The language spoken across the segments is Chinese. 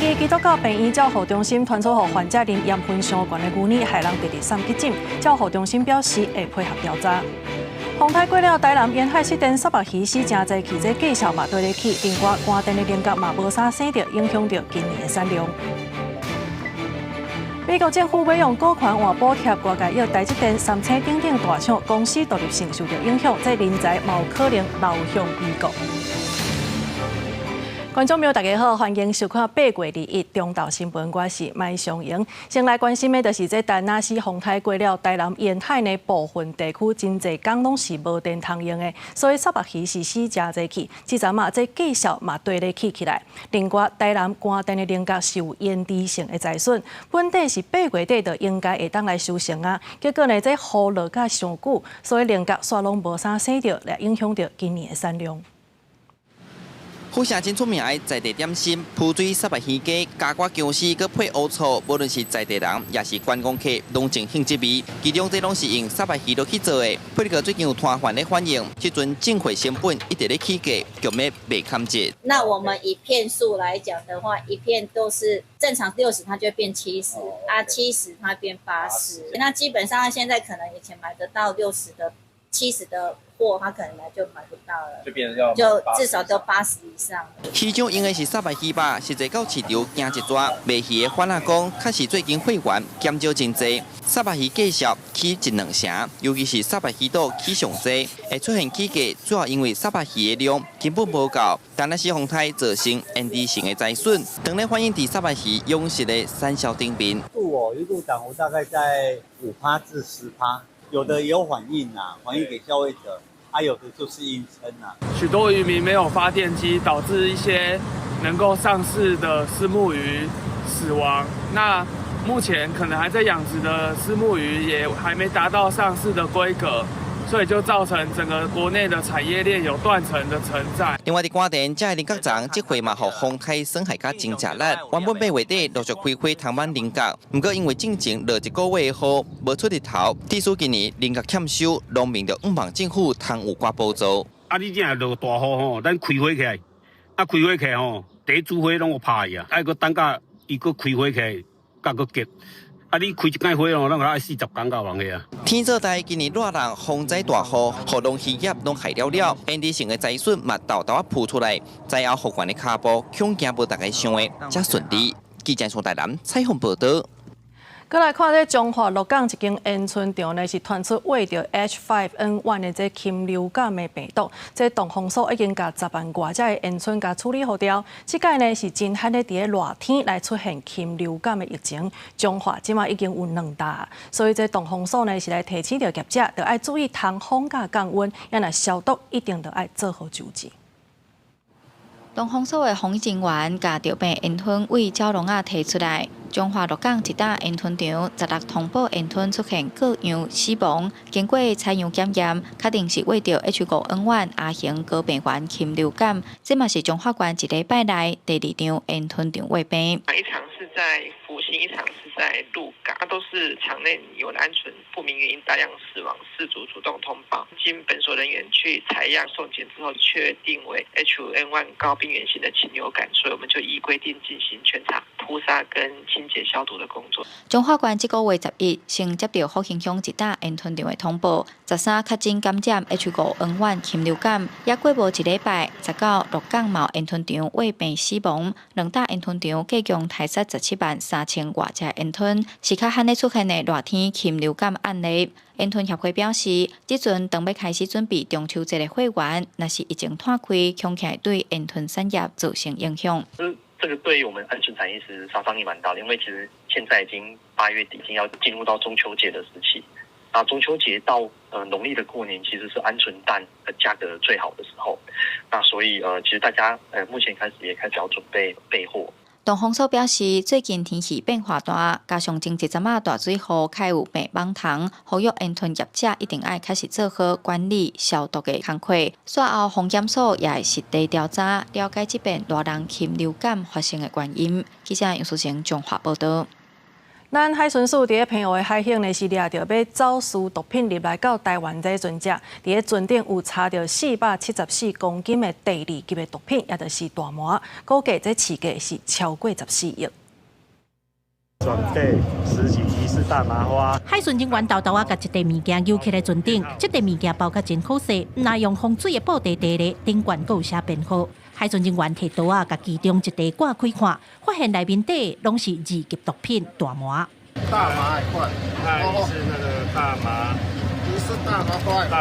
日基督教病院照护中心传出，患者啉盐分上悬的牛奶，害人直直送急诊。照护中心表示会配合调查。风台过了，台南沿海失电沙白鱼死真侪去，这计数嘛对得起，另外寒电的连结嘛无啥生着，影响到今年的产量。美国政府要用股权换补贴，外界要台积电、三星等等大厂公司独立性受到影响，这人才嘛有可能流向美国。观众朋友，大家好，欢迎收看8月21中昼新闻，我是麦尚莹。先来关心的，就是这丹那斯风台过了，台南沿海的部分地区真侪港拢是无电通用的，所以沙白鱼是死真侪去。即阵嘛，这计数嘛对得起来。另外，台南寒电的连结是有延迟性的灾损，本底是8月底就应该会当来收成啊，结果呢，这雨落甲上久，所以连结煞拢无啥生着，来影响到今年的产量。府城真出名的在地点心，浮水沙白鱼粿、加瓜姜丝，佮配乌醋，无论是在地人也是观光客，拢真兴趣味。其中这拢是用沙白鱼落去做的。配合最近有摊贩咧反映，即阵进货成本一直咧起价，局面未堪折。那我们以片数来讲的话，一片都是正常60，它就变70，啊70它变80。那基本上现在可能以前买得到60的、70的。他可能就买不到了，就至少都80以上。市场用的是沙白鱼吧，实际到市场行一抓，卖鱼的贩仔讲，确实最近会员减少真多，沙白鱼价数起1-2成，尤其是沙白鱼肚起上多，会出现起价，主要因为沙白鱼的量根本无够，但那是风台造成延迟性的灾损，当然反映伫沙白鱼养殖的产销顶面。一度涨幅大概在5%至10%，有的也有反应啊，反映给消费者。有的就是硬撑啊。许多渔民没有发电机，导致一些能够上市的虱目鱼死亡。那目前可能还在养殖的虱目鱼也还没达到上市的规格，所以就造成整个国内的产业链有断层的存在。另外，伫寒电这林角站，这回嘛，互风台损害甲真正力。原本8月底陆续开花通版林角，不过因为进前落1个月的雨，无出日头，致使今年林角欠收，农民就望政府通有寡补助。你正下落大雨吼，咱开花起来，开花起来吼，第一株花拢有拍去啊，搁等甲伊搁开花起来，甲搁结。你开一间花哦，咱个爱40天到人个啊。天做大，今年热人风灾大雨，互农渔业拢害了了，延迟性的灾损嘛豆豆扑出来，灾后复原的脚步，恐惊无大家想的遮顺利。记者从台南采访报道。再来看这中华鹿港一间烟村场呢，是传出为着 H5N1 的这禽流感的病毒，这动防所已经甲10万外只的烟村甲处理好掉。这届呢是真罕的伫热天来出现禽流感的疫情，中华即马已经有2大，所以这动防所呢是来提醒着业者，着爱注意通风甲降温，也来消毒，一定着爱做好救治。动防所的防疫人员甲着病烟吞为鸟笼仔提出来。中华鹿港一大烟吞场16通报烟吞出现各样死亡，经过采样检验，确定是为着 H5N1 亚型高病原禽流感。这嘛是中华县一礼拜来第2场烟吞场卫病。一场是在福兴，一场是在鹿港，都是场内有安全不明原因大量死亡，4组主动通报，经本所人员去采样送检之后，确定为 H5N1 高病原性的禽流感，所以我们就依规定进行全场扑杀跟清洁消毒的工作。中华县这个月11先接到福兴乡一大烟吞场的通报，13确诊感染 H5N1 禽流感，也过无一礼拜，19鹿港某烟吞场为病死亡，2大烟吞场计共杀17万3000外只烟吞，是较罕的出现的热天禽流感案例。烟吞协会表示，即阵当要开始准备中秋节的会员，若是疫情摊开，恐起来对烟吞产业造成影响。这个对于我们鹌鹑产业是杀伤力蛮大的，因为其实现在已经8月底，已经要进入到中秋节的时期。那中秋节到农历的过年，其实是鹌鹑蛋的价格最好的时候。那所以其实大家目前也开始要准备备货。动防所表示，最近天气变化大，加上前一阵仔大水后，开有病蠓虫，呼吁烟吞业者一定要开始做好管理消毒的工作。随后，防检所也会实地调查，了解这边热人禽流感发生的原因。记者杨淑成综合报道。咱海巡署伫咧澎湖的海境呢，是掠到要走私毒品入来到台湾这船只，伫咧船顶有查到474公斤的第2级的毒品，也就是大麻，估计这市价是超过14亿。准备10几疑似大麻花。海巡人员豆豆啊，甲一袋物件丢起来船顶，这袋物件包甲真好势，唔那用防水的布袋袋咧，顶管有写编号。海巡人员摕刀啊，甲其中一袋挂开看，发现内面底拢是2级毒品大麻。大麻一块，是那个大麻。不是大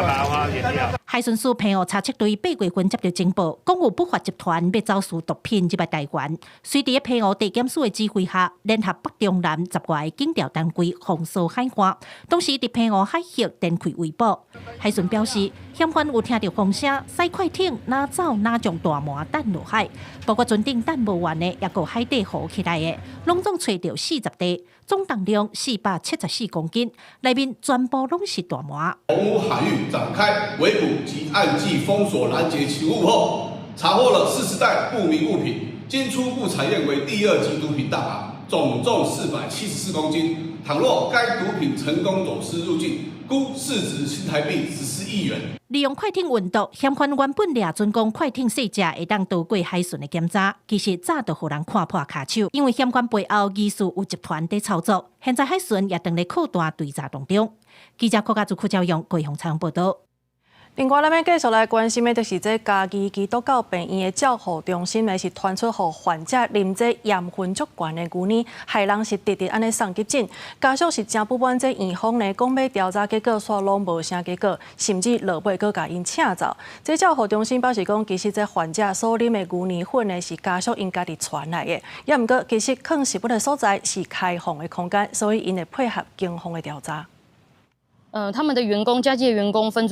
麻花原料。海巡署澎湖查缉队8月份接到情报，讲有不法集团要走私毒品入来台湾。随伫澎湖地检署的指挥下，联合北中南10外警调单位封锁海岸，当时伫澎湖海峡展开围捕。海巡表示，嫌犯有听到风声，驶快艇哪走哪将大麻弹落海，包括船顶弹无完的，也有海底浮起来的，拢总找到40袋，总重量474公斤，内面全部拢是大麻。澎湖海域展开围捕及按季封锁拦截勤务后，查获了40袋不明物品，经初步采验为第2级毒品大麻，总重474公斤。倘若该毒品成功走私入境，估市值新台币14亿元。利用快艇运毒，嫌犯原本掠准讲快艇细只会当逃过海巡的检查，其实早就互人看破骹手，因为嫌犯背后疑似有集团在操作。现在海巡也正在扩大追查当中。记者柯家祖、柯兆勇、郭宏昌报道。另外，咱要继续来关心的，就是这嘉义基督教病院的照护中心呢，是传出互患者啉这盐分足悬的牛奶，害人是直直安尼送急诊。家属是真不满这院方呢，讲要调查结果，却拢无啥结果，甚至落尾阁甲因请走。这照护中心表示讲，其实这患者所啉的牛奶粉呢，是家属因家己传来的，也毋过其实藏食物的所在是开放的空间，所以因会配合警方的调查。他们的员工，嘉义的员工分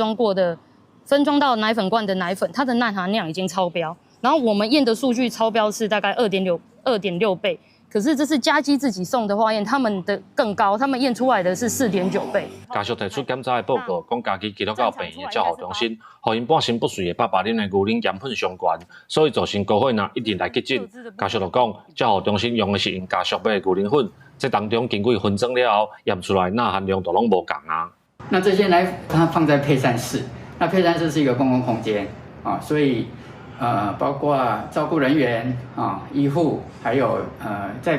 装到奶粉罐的奶粉，它的钠含量已经超标。然后我们验的数据超标是大概2.6倍，可是这是嘉基自己送的化验，他们的更高，他们验出来的是4.9倍。家属提出检查的报告，讲嘉基基督教病院的照护中心，互因半身不遂的爸爸啉的牛奶盐分相关，所以造成高血压，一定来急诊。家属就讲，照护中心用的是因家属买的牛奶粉，这当中经过分装了后，验出来钠含量都拢无共啊。那这些奶它放在配膳室。那配膳室是一个公共空间啊，所以包括照顾人员啊、医护，还有在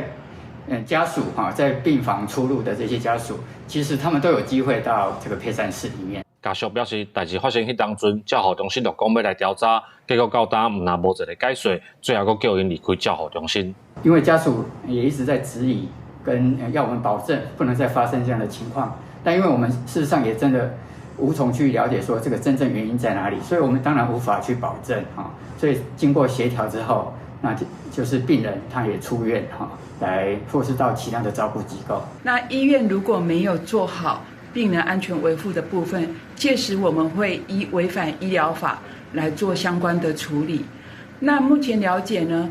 家属啊，在病房出入的这些家属，其实他们都有机会到这个配膳室里面。家属表示，代志发生迄当阵，照护中心就讲要来调查，结果到当无一个解说，最后佫叫因离开照护中心。因为家属也一直在质疑，跟要我们保证不能再发生这样的情况，但因为我们事实上也真的无从去了解说这个真正原因在哪里，所以我们当然无法去保证哈。所以经过协调之后，那就是病人他也出院哈，来或是到其他的照顾机构。那医院如果没有做好病人安全维护的部分，届时我们会依违反医疗法来做相关的处理。那目前了解呢，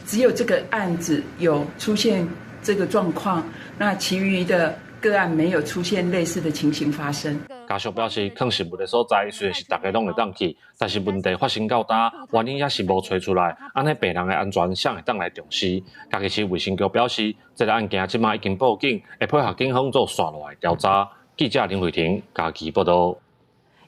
只有这个案子有出现这个状况，那其余的个案没有出现类似的情形发生。家属表示，藏食物的所在虽然是大家拢会当去，但是问题发生到呾，原因也是无找出来，安尼病人的安全谁会当来重视？嘉义市卫生局表示，这个案件即马已经报警，会配合警方做刷落来调查。记者林慧婷，嘉义报道。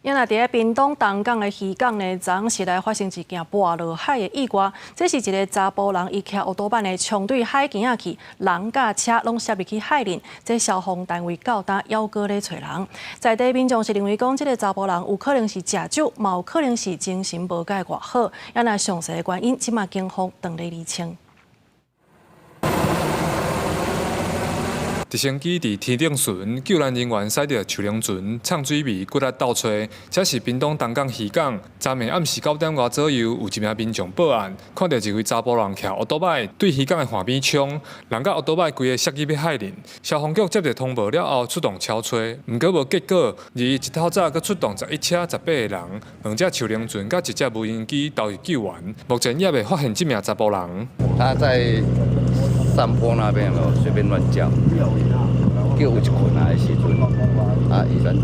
因为伫屏东东港的渔港呢，昨昏时来发生一件跌落海的意外。这是一个查甫人，伊骑奥多板呢冲对海边仔去，人甲车拢摔入去海里。这消防单位到呾还阁咧找人。在地民众是认为讲，这个查甫人有可能是食酒，嘛有可能是精神无介偌好。也那详细的原因，即马警方正在厘清。直升机伫天顶巡，救援人员驶着树林船畅水味骨力倒吹。这是屏东东港渔港，昨暝暗时9点外左右，有一名民众报案，看到一位查甫人骑奥多摆对渔港的岸边冲，人甲奥多摆规个摔入去海里。消防局接到通报了后，出动超吹，毋过无结果。而日头早佫出动11车18个人，2只树林船甲1只无人机投入救援。目前也未发现这名查甫人。他在山坡那边哦，随便乱叫，叫有一群来的时阵，伊咱徛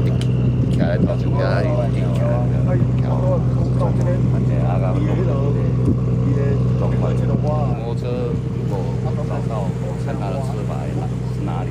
在头前，遐伊跳，啊个状况，摩托车如果找到看他的车牌，哪里，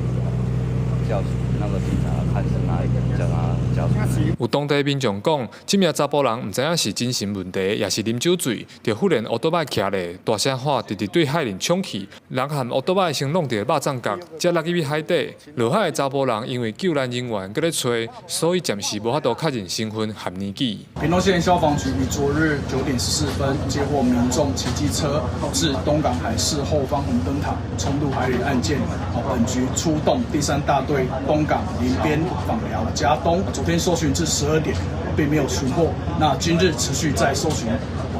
叫那个警察看是哪一个，叫他交出去。有当地民众讲，这名查甫人唔知影是精神问题，也是啉酒醉，就忽然乌多摆徛咧，大声喊，直直对海面冲去，人含乌多摆先弄到肉粽角，才落入海底。落海的查甫人因为救援人员搁咧找，所以暂时无法度确认身份和年纪。屏东县消防局于昨日9点14分接获民众骑机车至东港海市后方红灯塔冲入海里案件，本局出动第3大队东港林边访寮加东，昨天搜寻至12点，并没有寻获。那今日持续在搜寻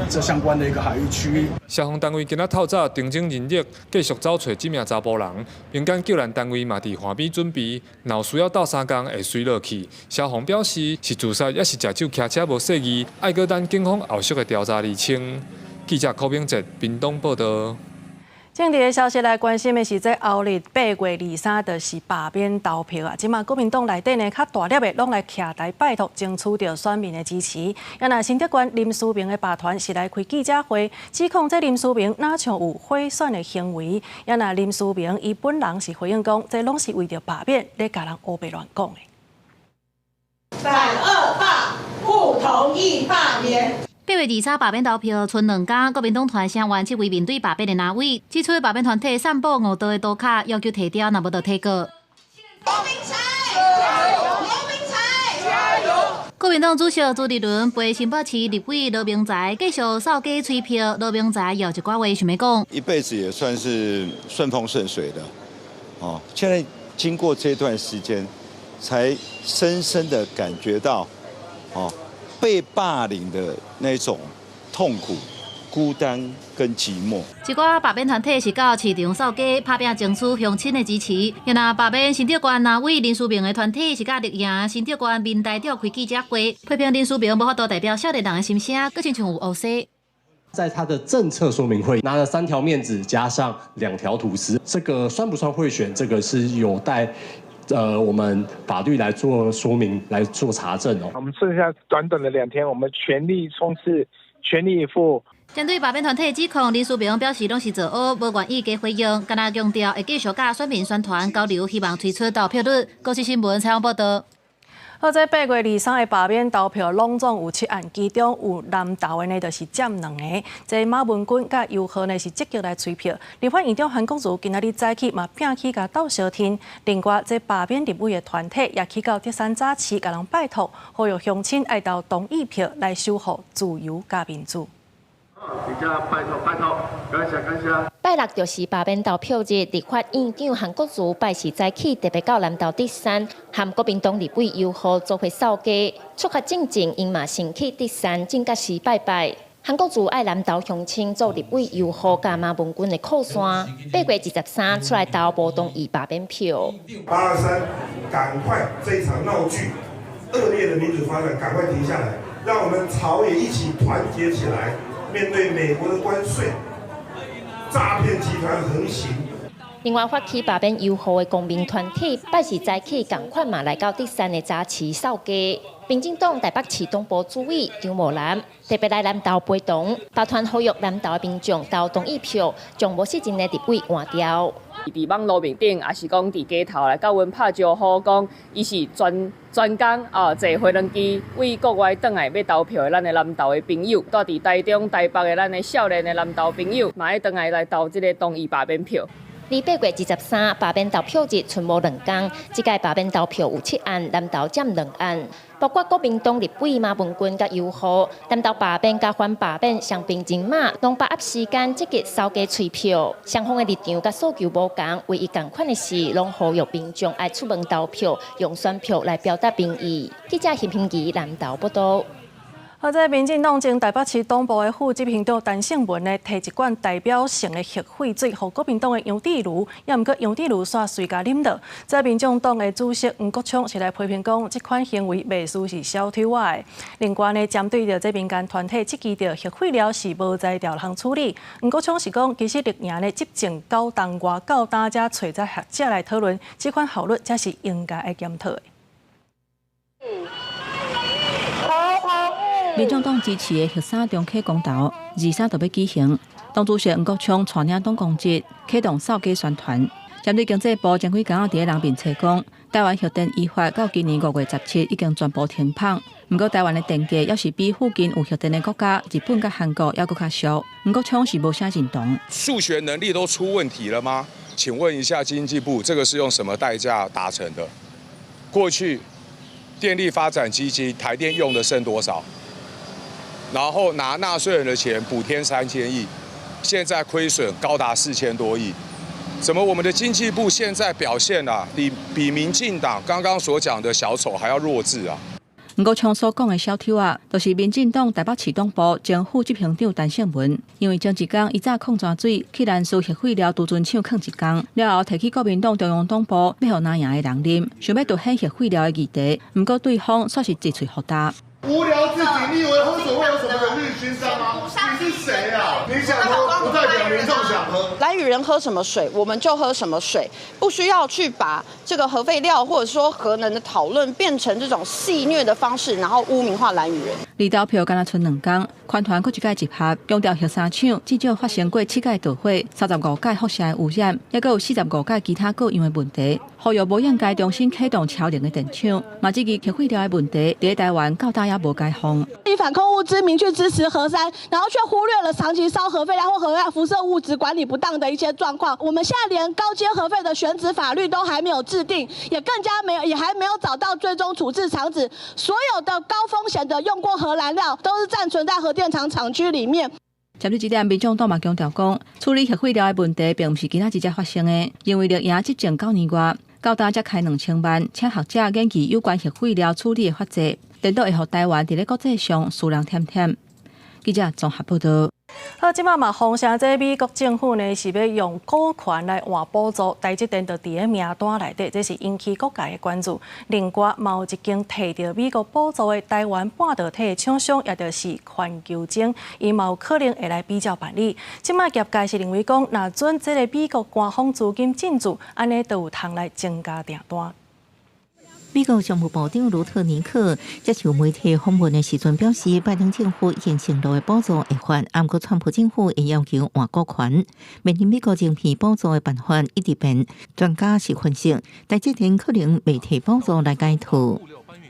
这相关的一个海域区域。消防单位今仔透早重整人力，继续找找这名查甫人。民间救援单位嘛伫岸边准备，若有需要斗3工会随落去。消防表示是自杀，也是食酒骑车无细意，爱搁等警方后续的调查厘清。记者柯炳哲，屏东报道。政治的消息来关心的是，在后日8月23，就是罢免投票啊。即马国民党内底呢，较大粒的拢来徛台拜托，争取到选民的支持。也那新德官林书明的罢团是来开记者会，指控这林书明哪像有贿选的行为。也那林书明伊本人是回应讲，这拢是为着罢免，咧甲人乌白乱讲的。反恶霸，不同意罢免。8月23罢免投票，剩2天，国民党团成员7位面对罢免的哪位，指出罢免团体散布误导的刀卡，要求提掉，若无就提告。刘明才，加油！刘明才，加油！国民党主席朱立伦陪新北市立委罗明才继续扫街吹票，罗明才有一寡话想要讲。一辈子也算是顺风顺水的，哦，现在经过这段时间，才深深的感觉到，哦。被霸凌的那种痛苦、孤单跟寂寞。一寡罢免团体是到市场扫街，拍拼争取乡亲的支持。又那罢免新竹县哪位林书明的团体是到立营新竹县民代表开记者会，批评林书明无法度代表少年人的心声，佫亲像有乌西。在他的政策说明会拿了3条面子，加上2条吐司，这个算不算贿选？这个是有待。我们法律来做说明，来做查证哦。我们剩下短短的2天，我们全力冲刺，全力以赴。针对罢免团体的指控，林书明表示拢是作恶，无愿意加回应，敢若强调会继续甲选民宣传交流，希望推出投票率。国际新闻采访报道。好在8月23的罢免投票，拢总有7案，其中有南投的呢，就是占2个。这马文君甲尤浩呢是积极来催票。立法院长韩国瑜今仔日早起嘛拼起甲斗相天。另外，这罢免立委的团体也去到德山早市，甲人拜托，呼吁乡亲爱投同意票来守护自由甲民主。拜托，感谢。拜6就是罢免投票日，立法院长韩国瑜拜时早起特别到南投德山，和国民党立委尤浩做伙扫街，出发进前因嘛先去德山正甲时拜拜。韩国瑜爱南投乡亲做立委尤浩加马文君的靠山，8月23出来投无同意罢免票。823，赶快这一场闹剧、恶劣的民主发展赶快停下来，让我们朝野一起团结起来。面对美国的关税，诈骗集团横行。另外，发起罢免尤浩的公民团体，拜时早起同款嘛来到德山的早市扫街。民进党台北市东部主委张茂兰特别来南投陪同，罢团呼吁南投的民众投同意票，将无实情的立委换掉。伫网络面顶，也是讲伫街头来甲阮拍招呼，讲伊是专工坐飞轮机为国外转来要投票的咱的南投的朋友，住伫台中、台北的咱的少年的南投朋友，嘛要转来投这个同意罢免票。离8月23罢免投票日剩无2天，这届罢免投票有7案，南投占2案，包括国民党立委马文君甲尤浩，南投罢免甲反罢免双边人马，拢把握时间积极扫街催票。双方的立场甲诉求无同，唯一同款的是，拢呼吁民众爱出门投票，用选票来表达民意。记者邢平仪南投报道。好在民进党前台北市东部的副执行长陈胜文呢，提一罐代表性的核废水，予国民党的杨智如，也毋过杨智如煞随家啉落。在民众党的主席黄国昌是来批评讲，这款行为袂输是小偷仔的。另外呢，针对着这民间团体质疑着核废料是无在调行处理，黄国昌是讲，其实历年呢执政9当外9单才找在学者来讨论，这款效率才是应该要检讨的。民众党支持的核三中客公投，23就要举行。党主席黄国昌带领党公职启动扫街宣传，针对经济部前几天伫人面册讲，台湾核电依法到今年5月17已经全部停放。不过台湾的电价要是比附近有核电的国家，日本甲韩国要搁较俗，不过厂是无啥认同。数学能力都出问题了吗？请问一下经济部，这个是用什么代价达成的？过去电力发展基金台电用的剩多少？然后拿纳税人的钱补贴3000亿，现在亏损高达4000多亿。怎么我们的经济部现在表现啊，比民进党刚刚所讲的小丑还要弱智啊？不过厂所讲的小偷啊，就是民进党台北市党部前副执行长陈胜文，因为前一天伊早控泉水去南苏核废料储存厂放一天，了后提起国民党中央党部要互拿赢的人啉，想要夺显核废料的议题，不过对方却是一嘴回答。无聊自己，你以为喝水会有什么荣誉勋章吗？你是谁啊？你想喝，不代表民众想喝。兰屿人喝什么水，我们就喝什么水，不需要去把这个核废料或者说核能的讨论变成这种戏谑的方式，然后污名化兰屿人。离岛票敢若剩2天，款团搁一届集合，强调核三厂至少发生过7届导火、35届辐射的污染，也搁有45届其他各样的问题。呼吁无应该重新启动超龄的电厂，嘛至于核废料的问题，在台湾到大也无解封。以反空污之名去支持核三，然后却忽略了长期烧核废料或核辐射物质管理不当的一些状况。我们现在连高阶核废的选址法律都还没有制定，也还没有找到最终处置场址。所有的高风险的用过核燃料都是暂存在核电厂厂区里面。针对这点，民众党嘛强调讲，处理核废料的问题并不是今仔日才发生的，因为绿营执政9年外，到今才开2000万，请学者研究有关核废料处理的法则，等到会互台湾伫咧国际上输人添添。记者综合报道。好，即马嘛，风声这美国政府呢是要用股权来换补助，台积电就伫咧名单内底，这是引起各界的关注。另外，嘛有一间摕到美国补助的台湾半导体厂商，也就是环球晶，伊嘛有可能会来比较办理。即马业界是认为讲，若准这个美国官方资金进驻，安尼就有通来增加订单。美国商务部长卢特尼克接受媒体访问的时阵表示，拜登政府已经承诺的补助会发，不过川普政府会要求换股权。面临美国晶片补助的办法一直变，专家是分析，台积电可能未提补助来解套。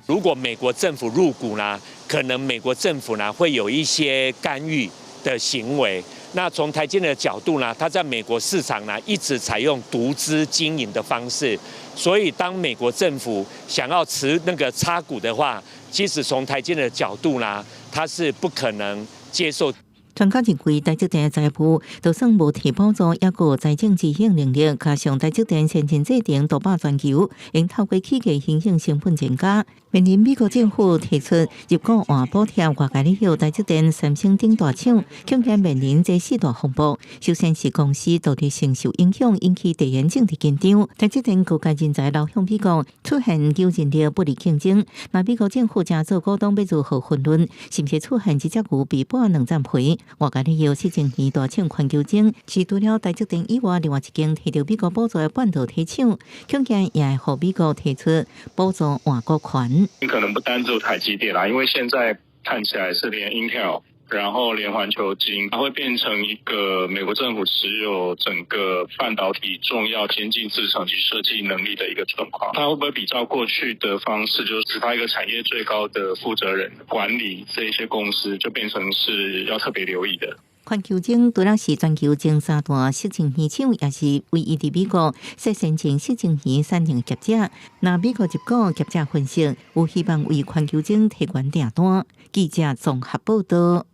如果美国政府入股呢，可能美国政府呢会有一些干预的行为。那从台积电的角度呢，它在美国市场呢一直采用独资经营的方式，所以当美国政府想要插股的话，其实从台积电的角度呢，它是不可能接受。专家认为，台积电的财富就算无提补助，也有财政执行能力，加上台积电先前制定多把全球，应透过企业形成成本增加。面临美国政府提出入股换补贴，外界理由台积电、三星等大厂恐惊面临这4大风暴。首先是公司独立性受影响，引起地缘政治紧张。台积电高阶人才流向美国，出现有人力不利竞争。那美国政府正做股东要如何混乱，是不是出现一只牛被半两站赔？外界理由是前年大厂环球晶是除了台积电以外，另外一间摕到美国补助的半导体厂，恐惊也会予美国提出补助换股权。可能不单只有台积电啦，因为现在看起来是连 Intel， 然后连环球晶，它会变成一个美国政府持有整个半导体重要先进制程及设计能力的一个状况。它会不会比照过去的方式，就是指派一个产业最高的负责人管理这些公司，就变成是要特别留意的。环球晶除了是全球前3大色情片厂，也是唯一伫美国设先前色情片产业业者。那美国入股业者分析，有希望为环球晶提悬订单。记者综合报道。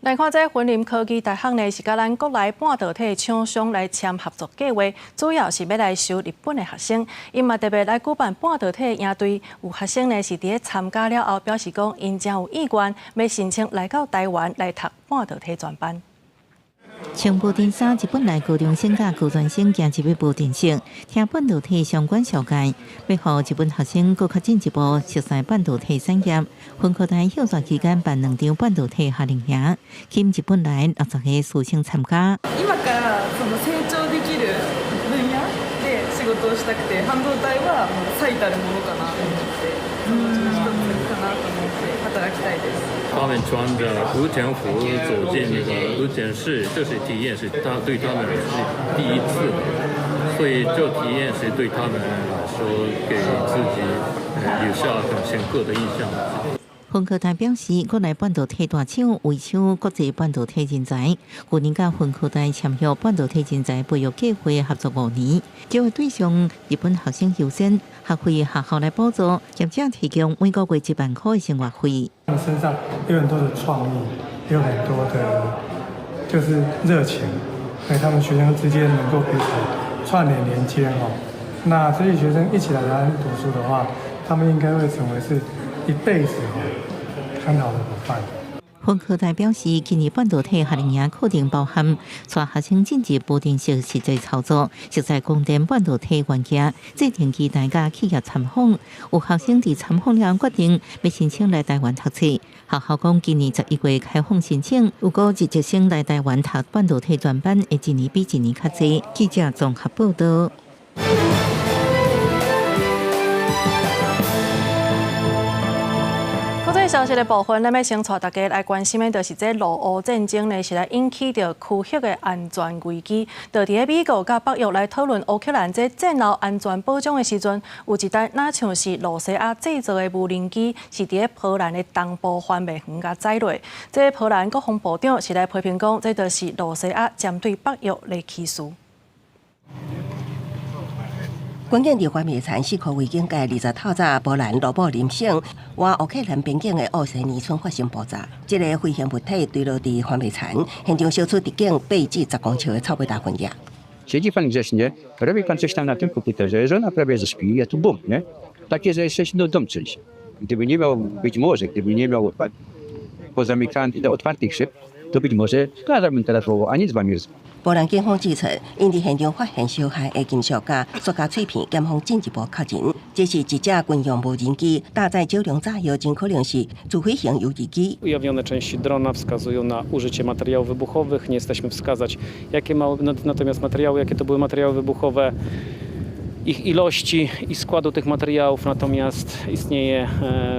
来看这云林科技大学呢，是甲咱国内半导体厂商来签合作计划，主要是要来收日本的学生。因嘛特别来举办半导体营队，有学生呢是伫咧参加了后，表示讲因真有意愿要申请来到台湾来读半导体专班。穿无电衫，日本来高中生甲高专生行入去无电室，听半导体相关小解，要互日本学生更较进一步熟悉半导体产业。分科大休学期間辦2場半導體夏令營，吸引日本來60個師生參加。今からその成長できる分野で仕事事をしたくて、半導体はもう最たるものかなと思って、そのうちの一つかなと思って働きたいです。他们穿着无尘服走进那个无尘室，这是体验是他对他们是第一次，所以这体验是对他们来说给自己留下很深刻的印象。分科大表示，国内半导体大厂围抢国际半导体人才，去年甲分科大签约半导体人才培育计划合作5年，计划对象日本学生优先，学费学校来补助，兼且提供每个月1万块的生活费。他们身上有很多的创意，有很多的就是热情，所以他们学生之间能够彼此串联连接哦。那这些学生一起来台湾读书的话，他们应该会成为是一辈子很好的伙伴。分科大表示，今年半导体夏令营课程包含带学生进入部电式实际操作，实在供电半导体元件，制定期大家企业参访。有学生伫参访了决定要申请来台湾读册。学校讲，今年11月开放申请，有个日籍生来台湾读半导体专班，会一年比一年较济。记者综合报道。国际消息的部分，咱要先带大家来关心的，就是这俄乌战争呢，是来引起着区域的安全危机。就伫美国甲北约来讨论乌克兰这战后安全保障的时阵，有一台那像是罗西亚制造的无人机，是伫波兰的东部范围远甲载落。这波兰国防部长是来批评讲，这就是罗西亚针对北约的起事。关键地方面产4号卫警界20透早，波兰罗布林省往乌克兰边境的奥塞尼村发生爆炸，这个危险物体坠落伫环美产，现场烧出直径8至10公尺的草莓大混液。Siedzi pan grzecznie, robi pan coś tam na tym komputerze, że ona prawie zaśpi, a tu bum, nie? Takie, że jeszcze się domczyć. Gdyby nie miał, być może, gdyby nie miał pozamykanych otwartych szyb, to być może składałbym teraz słowo, a nic wam jest. 波兰警方指出，因伫现场发现烧害的金属甲塑胶碎片，检方进一步确认，这是一只军用无人机，搭载少量炸药，真可能是自飞型游击机。Ujawnione części drona wskazują na użycie materiałów wybuchowych. Nie jesteśmy wskazać, jakie natomiast materiały, jakie to były materiały wybuchowe. Ich ilości i składu tych materiałów, natomiast istnieje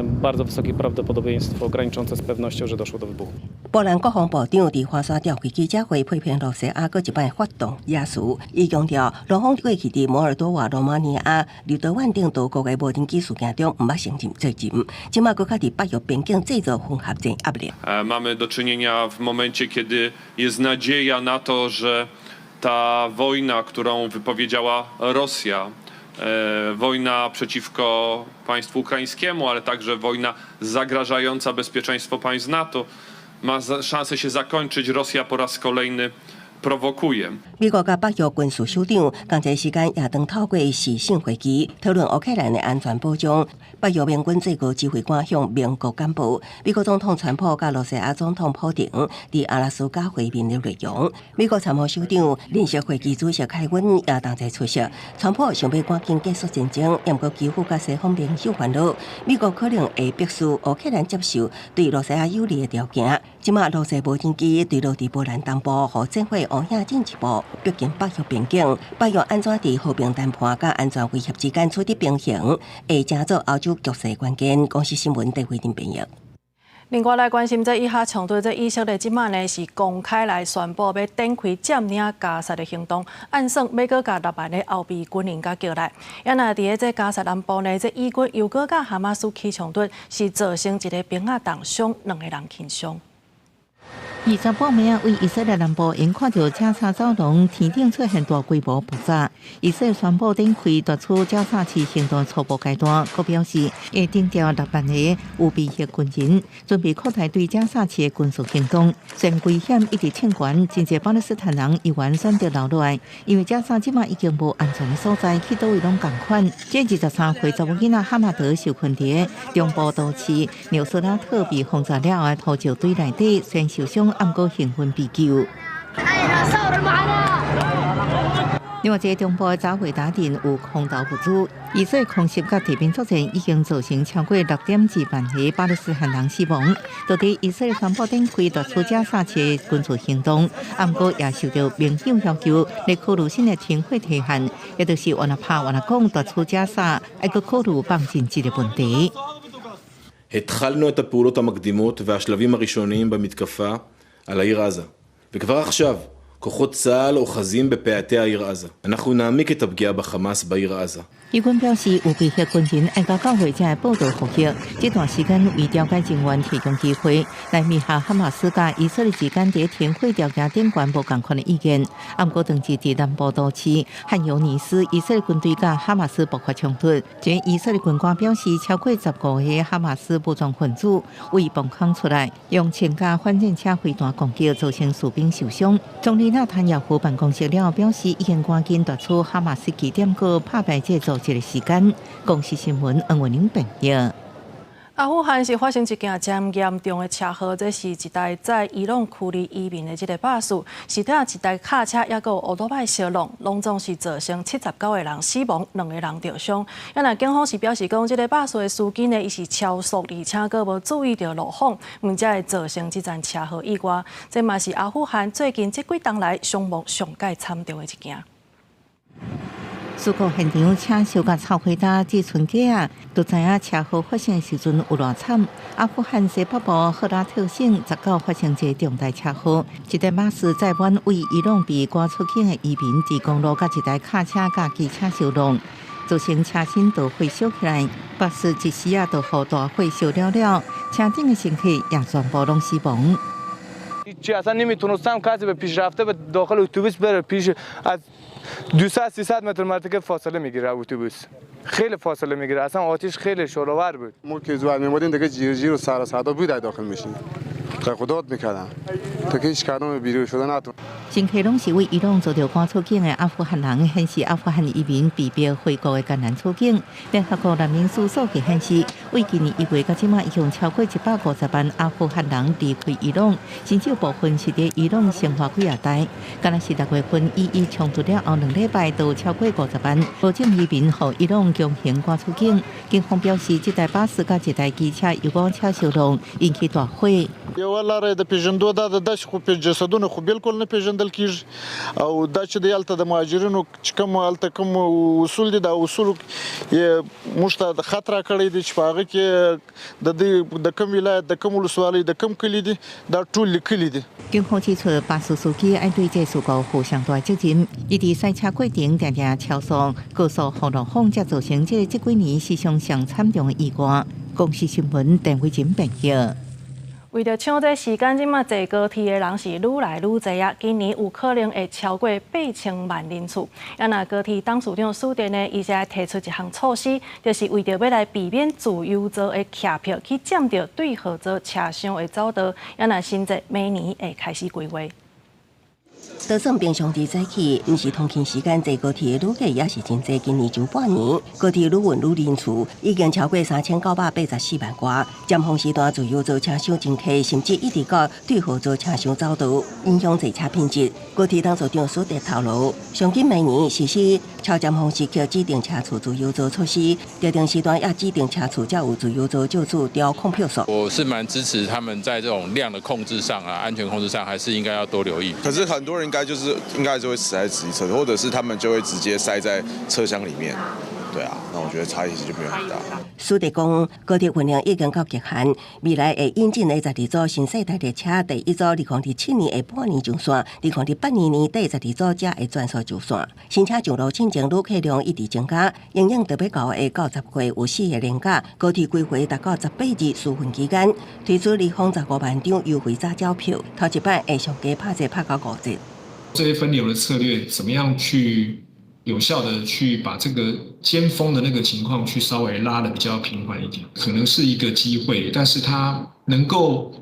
bardzo wysokie prawdopodobieństwo graniczące z pewnością, że doszło do wybuchu. 波兰国防部长伫华沙召开记者会，批评罗西亚搁一摆发动野事。伊强调，罗方过去伫摩尔多瓦、罗马尼亚、立陶宛等多国的无人机事件中，毋捌承认责任。即马搁较伫北约边境制造混合战压力。Mamy do czynienia w momencie, kiedy jest nadzieja na to, że ta wojna, którą wypowiedziała Rosja, wojna przeciwko państwu ukraińskiemu, ale także wojna zagrażająca bezpieczeństwo państw NATO, ma szansę się zakończyć. Rosja po raz kolejny prowokuje. 美国甲北约军事首长同一时间也当透过视讯会议讨论乌克兰的安全保障。北约盟军最高指挥官向美国简报美国总统川普甲罗西亚总统普京伫阿拉斯加会面的内容。美国参谋首长联席会议主席凯文也同齐出席。川普想要赶紧结束战争，也过几乎甲西方盟友烦恼，美国可能会迫使乌克兰接受对罗西亚有利的条件。即马罗西无人机坠落伫波兰东部，互战火乌影进一步逼近北约边境。北约安怎伫和平谈判甲安全威胁之间取得平衡，会成做欧洲局势关键。公司新闻，戴慧婷编译。另外来关心这以下冲突，这以色列即马呢是公开来宣布要展开占领加沙的行动，按算要搁甲6万的后备军人甲叫来。也那伫这加沙南部呢，这以军又搁甲哈马斯起冲突，是造成一个兵仔重伤，2个人轻伤。28暝为以色列南部因看到加沙走廊天顶出现大规模爆炸，以色列宣布展开夺取加沙市行动初步阶段。佮表示会征调6万个有备役军人，准备扩大对加沙市的军事行动。虽然危险一直称悬，真侪巴勒斯坦人依然选择留落来，因为加沙即马已经无安全的所在，去倒位拢共款。这23岁查某囡仔哈马德受困伫中部都市纽斯拉特被轰炸了后，突就队内底虽然受伤。暗过兴奋被救。另外，一个中部早会打电有空投物资，以色列空袭甲地面作战已经造成超过6.2万个巴勒斯坦人死亡。到底以色列宣布展开夺取加沙区的军事行动，不过也受到盟友要求来考虑新的停火期限，也就是原来怕原来讲夺取加沙，还佫考虑放进这个问题。התחלנו את הפעולות המקדימות והשלבים הראשוניים במתקפה על העיר עזה. וכבר עכשיו כוחות צה"ל אוחזים בפאתי העיר עזה. אנחנו נעמיק את הפגיעה בחמאס בעיר עזה. 以军表示，有威胁军人爱到教会才报道复习。这段时间为调解人员提供机会，来灭下哈马斯甲以色列之间在停火调解顶关无共款的意见。不过，当时在南部都市汉尤尼斯，以色列军队甲哈马斯爆发冲突。前以色列军官表示，超过15个哈马斯武装分子为崩坑出来，用枪架、反战车飞弹攻击，造成士兵受伤。总理纳坦雅胡办公室了表示，已经赶紧夺出哈马斯据点，个拍败这组。这个时间，公司新闻恩文玲朋友。阿富汗是发生一件真严重的车祸，这是一台在伊朗库里移民的这个巴士，是顶一台卡车也有乌托派相撞，拢总是造成79个人死亡，2个人受伤。那警方是表示讲，这个巴士的司机呢，伊是超速，而且佫无注意到路况，才会造成这件车祸意外。这嘛是阿富汗最近这几冬来伤亡上界惨重的一件。事故现场车烧甲臭火搭，只剩架啊，就知影车祸发生的时阵有偌惨。阿富汗西北部赫拉特省19发生一个重大车祸，一台巴士载满为伊朗被赶出境的移民，伫公路甲一台卡车甲机车相撞，造成车身都火烧起来。巴士一时啊，就互大火烧了，车顶的乘客也全部拢死亡。چی اصلا نمیتونستم کسی به پیشرفته به داخل اتوبوس بره پیش از 200-300 متر مرتکب فاصله میگیره اتوبوس خیلی فاصله میگیره اصلا آتش خیلی شعله‌ور بود ما که زود میمودیم دیگه جیر و سر صدا بود داخل میشیم خدات میکردم تا که هیچ کدوم بیرون شده نتون乘客拢是为伊朗遭到赶出境的阿富汗人，显示阿富汗移民被逼回国的艰难处境。联合国难民署数据显示，为今年1月到即马，已经超过150万阿富汗人离开伊朗，甚至有部分是在伊朗生活几夜代。敢若是6月份伊冲突了后2礼拜，都有超过50万无证移民互伊朗强行赶出境。警方表示，这台巴士甲一台机车油罐车相撞，引起大火。یو لاره د پیژندو دا د داش خو په جسدونو خو بالکل نه پیژندل کیږي او دا چې د یالته د مهاجرینو چې کوم الته کوم اصول دي دا اصول یې مشته د خطر کړی دي چې په هغه کې د کوم ولایت د کوم ولسوالۍ د کوم کلی دي دا ټول لیکلي دي。警方指出，巴士司机爱对这事故负上大责任，伊伫赛车过程常常超速、高速后路风，才造成这几年史上上惨重的意外。公司新闻陈伟金报道。为着抢这时间，即马坐高铁的人是愈来愈侪啊！今年有可能会超过8,000万人次。那高铁董事长苏电呢，伊才提出一项措施，就是为着要来避免自由座的客票去占着对号座车厢的走道。那新制明年会开始规划。就算平常时早起，毋是通勤时间坐高铁的旅客也是真侪。今年上半年，高铁愈运愈人次，已经超过3984万多。尖峰时段自由座车厢真客，甚至一直到对号座车厢走道，影响坐车品质。高铁董事长苏德透露，上紧明年实施超尖峰时刻指定车次自由座措施，特定时段也指定车次才有自由座就处调控票数。我是蛮支持他们在这种量的控制上啊，安全控制上，还是应该要多留意。可是很多人应该就会死在自己车，或者是他们就会直接塞在车厢里面。对啊，那我觉得差异就没有很大。苏德讲，高铁运量已经到极限，未来会引进的12组新世代列车，第一组2027年下半年上线，2028年底12组才会全数上线。新车上路进前旅客量一直增加，营养特别高的90岁有4个年假，高铁规划达到18日纾困期间，推出215万张优惠早鸟票，头一摆会上加拍到5折。这些分流的策略怎么样去有效的去把这个尖峰的那个情况去稍微拉得比较平缓一点，可能是一个机会，但是它能够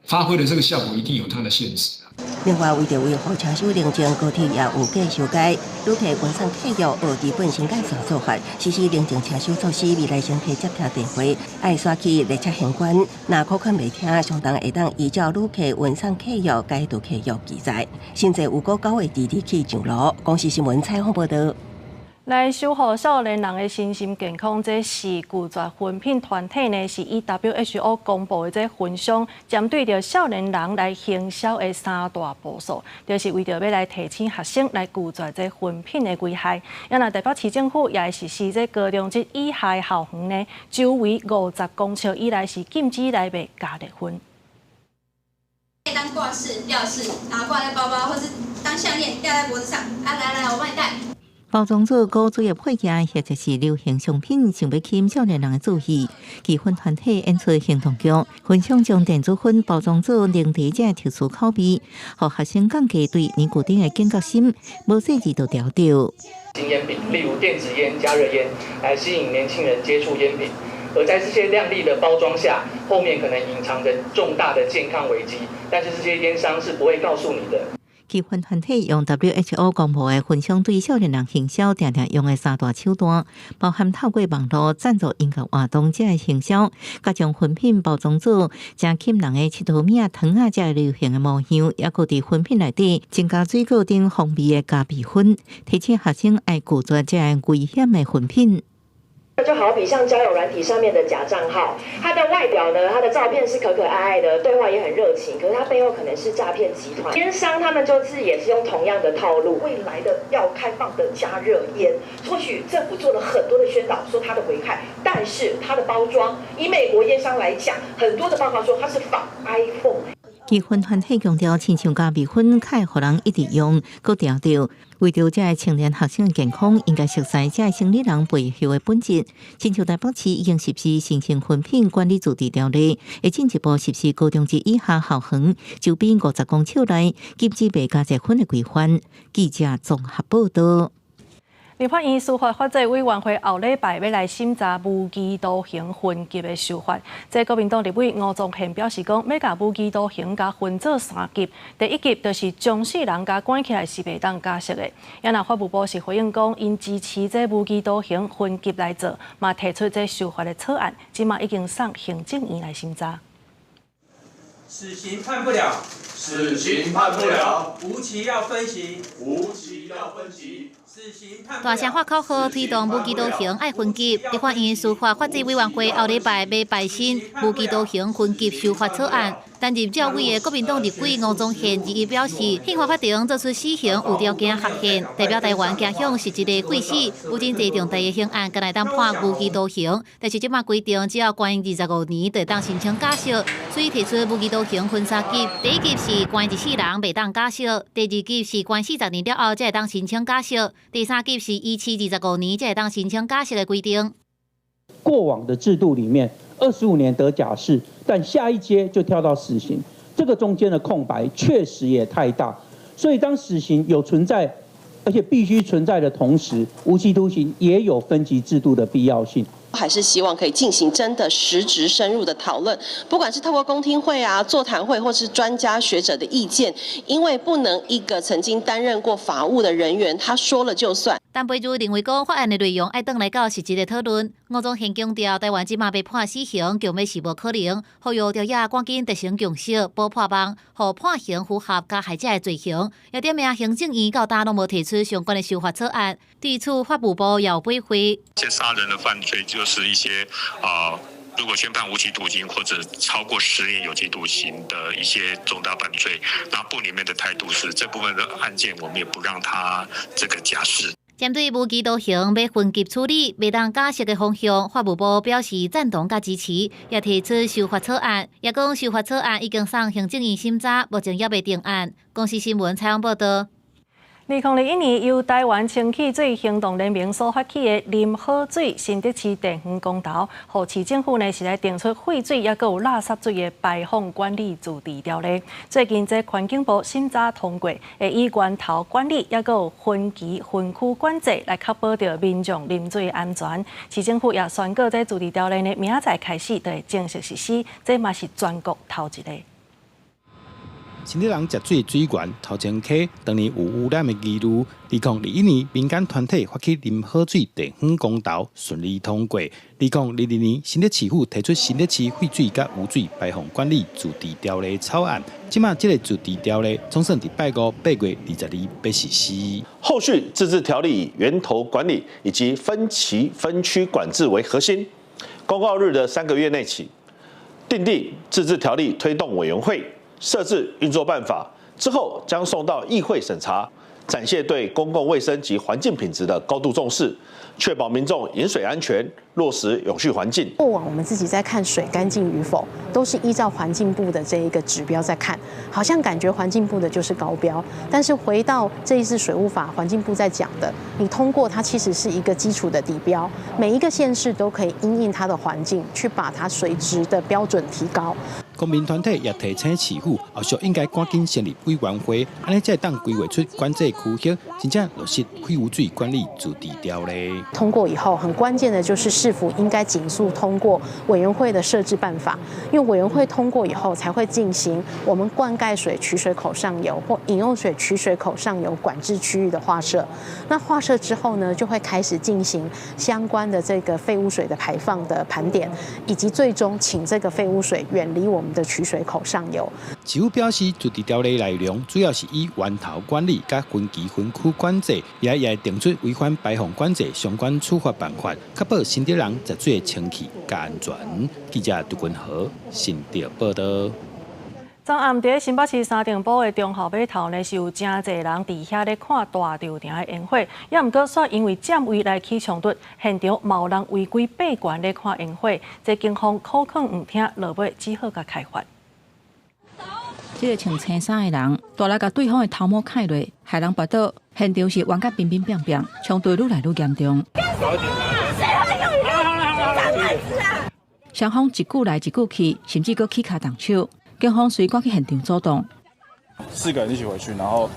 发挥的这个效果一定有它的限制。另外，为着维护车手宁静，高铁也有计修改，旅客原厂契约学基本新改善做法，实施宁静车手措施。未来乘客接听电话，爱刷起列车行管，若口款未听，相当会当依照旅客原厂契约改度契约记载。现在有个9月2日起上路。公司新闻采访报道。来守护少年人的身心健康，这是拒绝分品团体呢，是以 WHO 公布的这分享，针对着少年人来行销的3大步骤，就是为着要来提醒学生来拒绝这分品的危害。也那台北市政府也会实施这高中职以下的校园呢，周围50公尺以内是禁止来卖加热烟。可以当挂饰、吊饰，然后挂在包包，或是当项链吊在脖子上。来，我帮你戴。包装做高作业配件，或者是流行商品，想要吸引少年人的注意。气氛团体演出行动剧，分享将电子烟包装做另地者特殊口味，让学生降低对尼古丁的警觉心，无细致就调掉。新烟品，例如电子烟、加热烟，来吸引年轻人接触烟品。而在这些亮丽的包装下，后面可能隐藏着重大的健康危机，但是这些烟商是不会告诉你的。气氛团体用 WHO 公布的分享对少年人行销常常用的3大手段，包含透过网络赞助音乐活动这的行销，甲将分品包装做正吸引人的七头面糖啊这流行的模样，也搁伫分品内底增加水果等风味的加味粉，提醒学生爱拒绝这危险的分品。就好比像交友软体上面的假账号，它的外表呢，它的照片是可可爱爱的，对话也很热情，可是它背后可能是诈骗集团。烟商他们就是也是用同样的套路，未来的要开放的加热烟，或许政府做了很多的宣导，说它的危害，但是它的包装，以美国烟商来讲，很多的报告说它是仿 iPhone。气氛团体强调，亲像加味粉，较互人一直用，搁调调。为着这青年学生的健康，应该熟悉这生理人背后的本质。亲像台北市已经实施新型分品管理自治条例，会进一步实施高中职以下校园周边50公尺内禁止卖加热烟的规范。记者综合报道。立法院司法法制委员会后礼拜要来审查无期徒刑分级的修法。这国民党立委吴宗宪表示讲，要甲无期徒刑甲分做3级，第1级就是将死人甲关起来是袂当假释的。也那法务部是回应讲，因支持这无期徒刑分级来做，嘛提出这修法的草案，今嘛已经送行政院来审查。死刑判不了，死刑判不了，无期要分刑，无期要分刑。大城法口号推动无期徒刑爱分级，立法院司法法制委员会后礼拜要排审无期徒刑分级修法草案。担任教委的国民党立委吴宗宪日表示，宪法法庭作出死刑有条件合宪，代表台湾家乡是一个贵死，有真侪重大的刑案，敢来当判无期徒刑。但是即马规定，只要关25年，就当申请假释，所以提出无期徒刑分3级。第1级是关14人袂当假释，第2级是关40年了后才会当申请假释，第3级是依期25年才会当申请假释的规定。过往的制度里面，25年得假释，但下一阶就跳到死刑，这个中间的空白确实也太大。所以当死刑有存在，而且必须存在的同时，无期徒刑也有分级制度的必要性。还是希望可以进行真的实质深入的讨论，不管是透过公听会啊、座谈会，或是专家学者的意见，因为不能一个曾经担任过法务的人员他说了就算。但被主认为讲法案的内容爱转来到实质的讨论。吴宗宪强调，台湾即马被判死刑，根本是无可能，呼吁调查赶紧达成共识，保破网，互判刑符合加害者的罪行。也点名行政院到今拢无提出相关的修法草案，对此法务部也有回馈。这杀人的犯罪就是一些如果宣判无期徒刑或者超过10年有期徒刑的一些重大犯罪，那部里面的态度是这部分的案件我们也不让他这个假释。针对无期徒刑要分级处理、袂当假释的方向，法务部表示赞同甲支持，也提出修法草案。也讲修法草案已经送行政院审查，目前也未定案。公司新闻采访报道。2021年由台湾清气水行动联盟所发起的啉好水新德市地方公投，和市政府呢是来定出废水也有垃圾水的排放管理自治条例。最近这环境部审查通过，会以源头管理也有分级分区管制来确保着民众啉水安全。市政府也宣告这自治条例呢明仔载开始就会正式实施，这嘛是全国头一个。新德人食水水源头前溪当年有污染的疑虑。2021年，民间团体发起啉好水地方公投顺利通过。2022年，新德市府提出新德市废水甲污水排放管理自治条例草案。即马这个自治条例总算伫8月22被实施。后续自治条例以源头管理以及分期分区管制为核心。公告日的3个月内起，订定自治条例推动委员会，设置运作办法，之后将送到议会审查，展现对公共卫生及环境品质的高度重视，确保民众饮水安全，落实永续环境。过往我们自己在看水干净与否，都是依照环境部的这一个指标在看，好像感觉环境部的就是高标，但是回到这一次水务法，环境部在讲的，你通过它其实是一个基础的底标，每一个县市都可以因应它的环境，去把它水质的标准提高。公民团体也提醒市府，后续应该赶紧成立委员会，安尼才当规划出管制区域，真正落实废污水管理自治条例。通过以后，很关键的就是市府应该紧速通过委员会的设置办法，因为委员会通过以后，才会进行我们灌溉水取水口上游或饮用水取水口上游管制区域的划设。那划设之后呢，就会开始进行相关的这个废污水的排放的盘点，以及最终请这个废污水远离我们的取水口上游。市府表示，自治条例内容主要是以源头管理、甲分期分区管制，也会定出违反排放管制相关处罚办法，确保新德人食水的清气甲安全。记者杜君豪，新德报道。昨暗伫新北市三重埔的中校码头呢，是有真侪人伫遐咧看大稻埕的烟火，也毋过煞因为占位来起冲突，现场嘛有人违规闭关咧看烟火，这警方口劝唔听，落尾只好甲开罚。这个穿青衫的人，大力甲对方的头毛砍落，害人跌倒。现场是冤甲乒乒乓乓，冲突愈来愈严重。双方一句来一句去，甚至搁起脚动手。警方随赶去现场阻挡。4个人一起回去，然后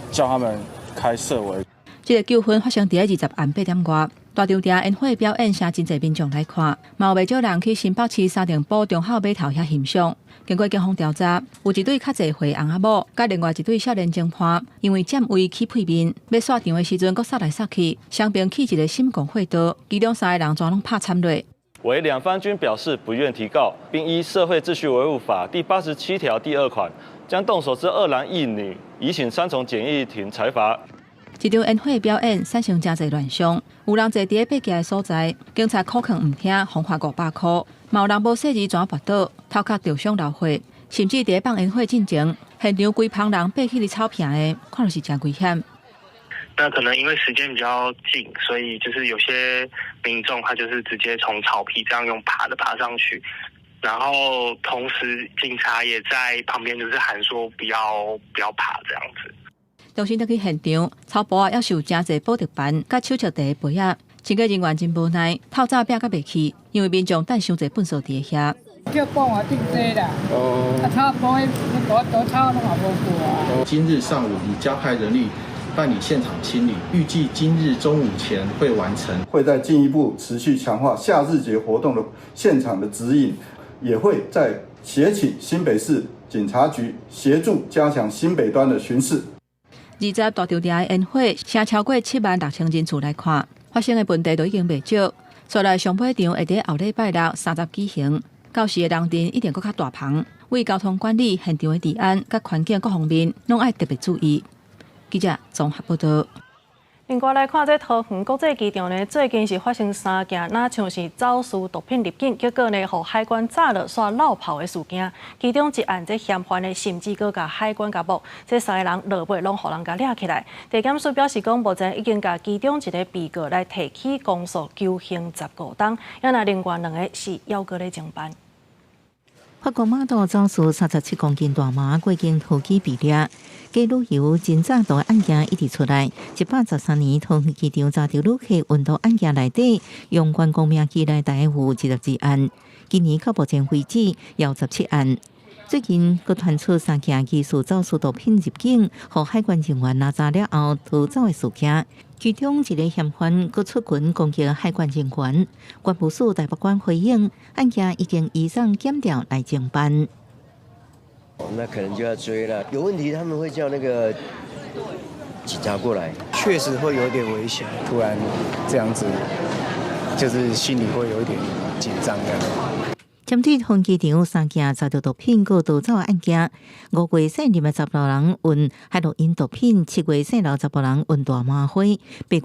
叫他们开设围。这个纠纷发生在20暗8点外，大稻埕烟火表演，请真侪民众来看，嘛有袂少人去新北市三重埔中校码头遐欣赏。经过警方调查，有一对较侪岁翁仔某，甲另外一对少年侦判，因为占位起配面，要刷场的时阵，搁杀来杀去，双边起一个心共火刀，其中3个人全拢拍惨落。为两方均表示不愿提告，并依《社会秩序维护法》第87条第2款，将动手之2男1女移请3重简易庭裁罚。一场烟火表演产生真侪乱象，有人坐伫爬架的所在，警察口劝唔听，罚款500块。嘛有人无细字全跌倒，头壳着伤流血，甚至伫放烟火进前，现场规旁人爬起哩草坪的，看就是真危险。那可能因为时间比较近，所以就是有些民众他就是直接从草皮这样用爬的爬上去，然后同时警察也在旁边就是喊说不要爬这样子。重新倒去现场，草埔也是有真侪保特板、甲手册地陪啊。清洁人员真无奈，透早拼甲袂去，因为民众等伤侪粪扫伫遐。叫帮我定这啦，草埔的多草拢也无过啊。今日上午已加派人力办理现场清理，预计今日中午前会完成。会再进一步持续强化夏日节活动的现场的指引，也会再协请新北市警察局协助加强新北端的巡视。20大稻埕的烟火，请超过76000人次来看，发生的问题都已经袂少。所来上尾场会伫后礼拜六30举行，到时的人阵一定搁较大棚，为交通管理、现场的治安、甲环境各方面，拢爱特别注意。记者综合报道。另外来看，这桃园国际机场呢，最近是发生3件，那像是走私毒品入境，结果呢，互海关炸了煞落跑的事件。其中一案，这嫌犯呢，甚至搁甲海关甲捕，这3个人落尾拢互人甲抓起来。地检署表示讲，目前已经甲其中一个被告来提起公诉求刑15档，也那另外2个是还搁咧侦办。法国码头走私37公斤大麻过境桃机被抓，假旅游真早大案件一直出来。113年桃园机场查到旅客运毒案件内底，用员工名记来逮捕12案，今年到目前为止有17案。最近，佮传出3件疑似走私毒品入境，互海关人员拿查了后逃走的事件。其中一个嫌犯佮出拳攻击海关人员，关务署台北关回应，案件已经移送检调来侦办。那可能就要追了。有问题他们会叫那个警察过来，确实会有点危险。突然这样子，就是心里会有一点紧张这样。针对通机场3件遭到毒品过逃走案件，5月姓林的16人运海洛因毒品，7月姓刘16人运大麻花，8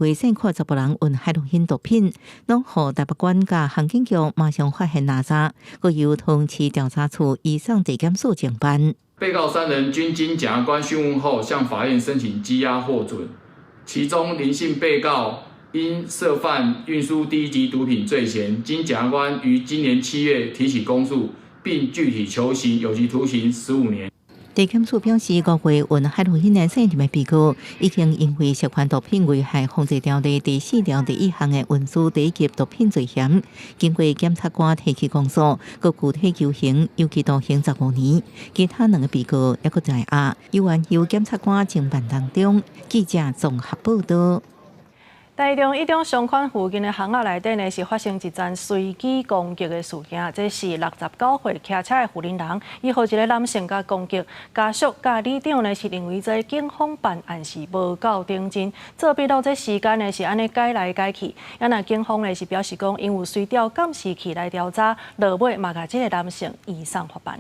月姓柯16人运海洛因毒品，拢互台北县甲刑警局马上发现拿查，佮由通缉调查处移送地检署侦办。被告3人均经检察官讯问后，向法院申请羁押获准，其中林姓被告因涉犯运输第1级毒品罪嫌，经检察官于今年7月提起公诉，并具体求刑有期徒刑15年。地检署表示，5月运海洛因的姓林的被告，已经因为涉款毒品危害防治条例第4条第1项的运输第1级毒品罪嫌，经过检察官提起公诉，佮具体求刑，有期徒刑15年。其他2个被告也佮在押，有案由检察官侦办当中。记者综合报道。台中一中商圈附近的巷仔内底呢，是发生一桩随机攻击的事件。这是69岁骑车的妇人人，伊和一个男性甲攻击，家属甲里长呢是认为这警方办案是无够认真，做笔录这时间呢是安尼改来改去。也那警方呢是表示讲，因为随调监视器来调查，落尾嘛甲这个男性移送法办。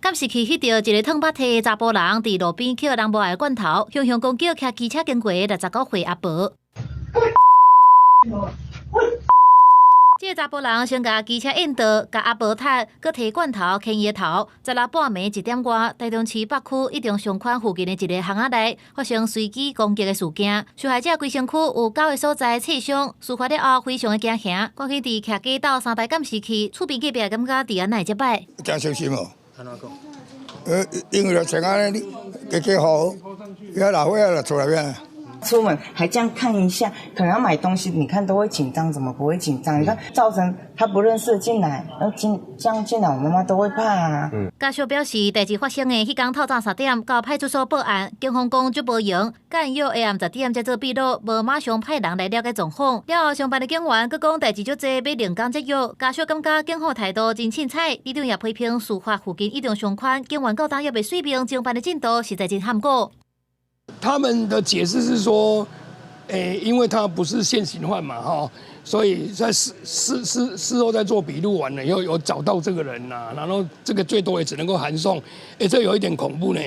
监视器翕到一个烫白体的查甫人伫路边捡人无爱的罐头，向攻击骑机车经过的69岁阿婆。这个查甫人先甲机车引导，甲阿婆踢，佮摕罐头牵伊的头。16半暝1点外，台中市北区一中商圈附近的一个巷仔内发生随机攻击的事件。受害者规身躯有9个所在刺伤，事发了后非常的惊吓，赶紧伫徛街道3台监视器，厝边隔壁感觉治安哪会这歹？真小心哦。因为像安尼，加好，要老岁了出来边。出门还这样看一下，可能要买东西，你看都会紧张，怎么不会紧张？你看造成他不认识的进来，这样进来，我妈妈都会怕啊。家属表示，代志发生的迄天透早3点到派出所报案，警方讲足无用，干约下暗10点才做笔录，无马上派人来了解状况。了后上班的警员佮讲代志足济，要另讲节约。家属感觉警方态度真凊彩，里长也批评事发附近一中商圈警员到打也未水平，侦办的进度实在真坎坷。他们的解释是说，因为他不是现行犯嘛，所以在事后在做笔录完了以后有找到这个人呐，然后这个最多也只能够函送，这有一点恐怖呢，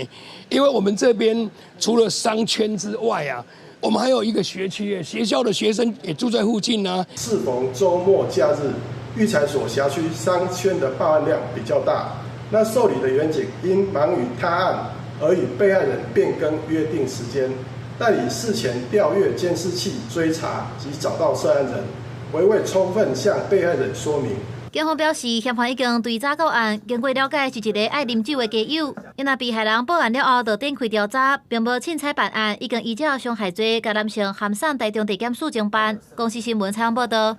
因为我们这边除了商圈之外啊，我们还有一个学区，学校的学生也住在附近啊。适逢周末假日，育才所辖区商圈的报案量比较大，那受理的员警因忙于他案，而与被害人变更约定时间，但以事前调阅监视器追查及找到涉案人，未充分向被害人说明。警方表示，嫌犯已经对查到案，经过了解是一个爱啉酒的家友。因那被害人报案了后，就展开调查，并无凊彩办案，已经依照伤害罪，甲男性函送台中地检署侦办。公司新闻采访报道。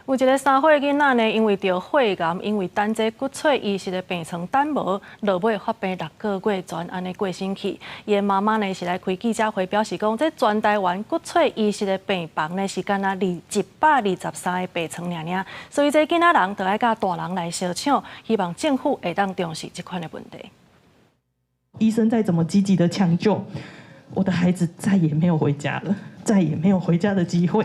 有一个3岁囡仔呢，因为得肺癌，因为等这骨髓移植的病床等无，落尾发病6个月，全安尼过身去。伊的妈妈呢是来开记者会，表示讲，这全台湾骨髓移植的病房呢是干那123个病床尔，所以这囡仔人就要甲大人来相抢，希望政府会当重视这款的问题。医生再怎么积极的抢救，我的孩子再也没有回家了，再也没有回家的机会。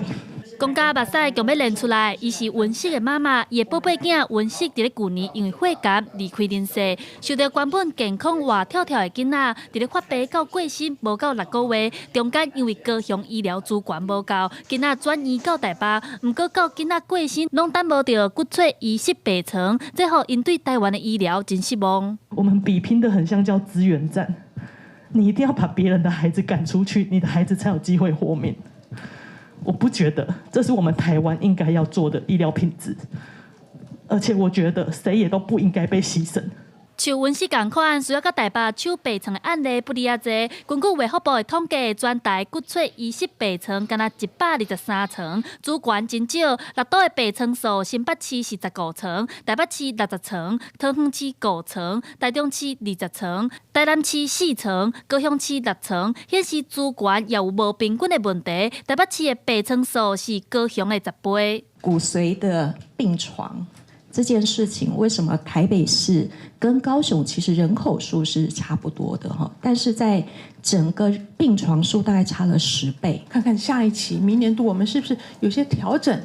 公家目屎强要练出来，伊是文色的妈妈，伊的宝贝囝文色，伫咧去年因为肺癌离开人世，受到原本健康活跳跳的囡仔，伫咧发病到过身无到6个月，中间因为高雄医疗资源无够，囡仔转移到台北，毋过到囡仔过身，拢等无到骨髓移植病床，这互因对台湾的医疗真失望。我们比拼的很像叫资源战，你一定要把别人的孩子赶出去，你的孩子才有机会活命。我不觉得这是我们台湾应该要做的医疗品质，而且我觉得谁也都不应该被牺牲。像文氏同款，需要到台北抢病床的案例不离啊侪。根据卫福部的统计，全台骨髓移植病床敢若123床，资源真少。6都的病床数，新北市是15床，台北市60床，桃园市5床，台中市20床，台南市4床，高雄市6床，显示资源也有无平均的问题。台北市的病床数是高雄的10倍。骨髓的病床这件事情，为什么台北市跟高雄其实人口数是差不多的哈，但是在整个病床数大概差了10倍。看看下一期明年度我们是不是有些调整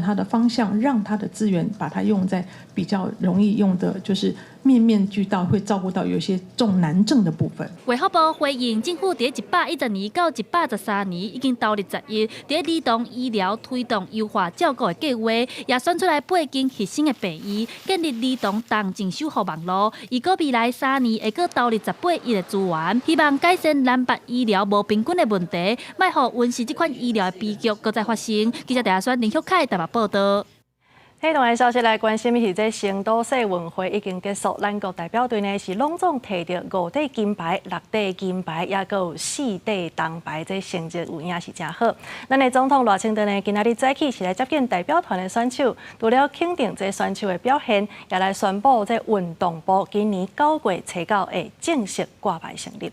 它的方向，让它的资源把它用在比较容易用的，就是面面俱到，会照顾到有些重难症的部分。卫福部回应，政府在110年到113年已经投入10亿，在儿童医疗推动优化照顾的计划，也选出来8间核心的病院，建立儿童同情守护网络。预估未来3年会搁投入18亿的资源，希望改善南北医疗无平均的问题，莫让温氏这款医疗的悲剧搁再发生。记者陈选林秀凯台北报道。黑洞的消息来关心的是，这成都世运会已经结束，咱国代表队呢是隆重摕到5块金牌、6块金牌，也阁有4块铜牌，这成绩有影是真好。咱的总统赖清德呢，今仔日早起是来接见代表团的选手，除了肯定这选手的表现，也来宣布这运动部今年9月初9会正式挂牌成立。